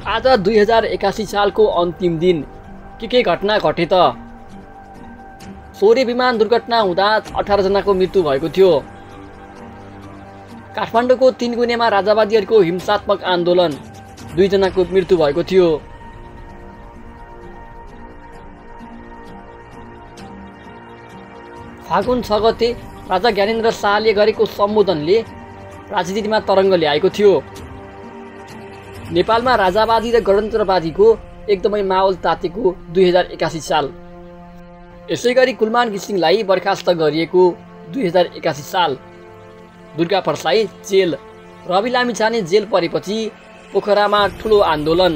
आज 2081 सालको अन्तिम दिन के घटना घटे त? सोरे विमान दुर्घटना हुँदा 18 जनाको मृत्यु भएको थियो। काठमाडौँको 3 गुनेमा राजावादीहरूको हिंसात्मक आन्दोलन 2 जनाको मृत्यु भएको थियो। फागुन 6 गते राजा ज्ञानेन्द्र शाहले गरेको सम्बोधनले राजनीतिमा तरङ्ग ल्याएको थियो। नेपालमा राजावादी र गणतन्त्रवादीको एकदमै माहौल तातेको 2081 साल। यसैगरी कुलमान घिसिङलाई बर्खास्त गरिएको 2081 साल। दुर्गा प्रसाई जेल, रवि लामिछाने जेल परेपछि पोखरामा ठुलो आन्दोलन।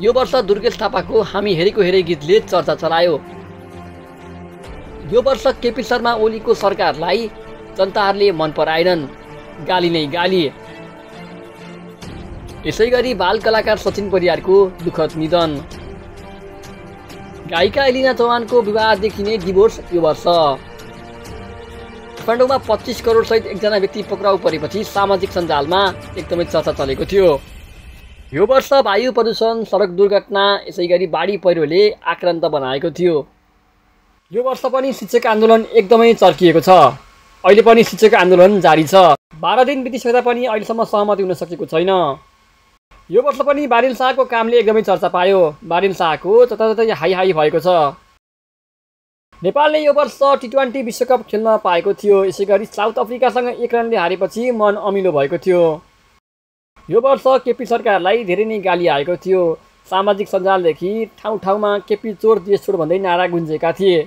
यो वर्ष दुर्गेश थापाको हामी हेरेको हेरे गीतले चर्चा चलायो। यो वर्ष केपी शर्मा ओलीको सरकारलाई जनताहरूले मन पराएनन्, गाली नै गाली। यसैगरी बाल कलाकार सचिन परियारको दुःखद निधन। गायिका एलिना चौहानको विवाहदेखि नै डिभोर्स यो वर्ष। काठमाडौँमा 25 करोड सहित एकजना व्यक्ति पक्राउ परेपछि सामाजिक सञ्जालमा एकदमै चर्चा चलेको थियो। यो वर्ष वायु प्रदूषण, सडक दुर्घटना, यसैगरी बाढी पहिरोले आक्रान्त बनाएको थियो। यो वर्ष पनि शिक्षक आन्दोलन एकदमै चर्किएको छ। अहिले पनि शिक्षक आन्दोलन जारी छ। 12 दिन बितिसक्दा पनि अहिलेसम्म सहमति हुन सकेको छैन। यो वर्ष पनि बारिन शाहको कामले एकदमै चर्चा पायो। बारिन शाहको जताततै हाई भएको छ। नेपालले यो वर्ष T20 विश्वकप खेल्न पाएको थियो। यसैगरी साउथ अफ्रिकासँग 1 रनले हारेपछि मन अमिलो भएको थियो। यो वर्ष केपी सरकारलाई धेरै नै गाली आएको थियो। सामाजिक सञ्जालदेखि ठाउँ ठाउँमा केपी चोर देश छोड भन्दै नारा गुन्जेका थिए।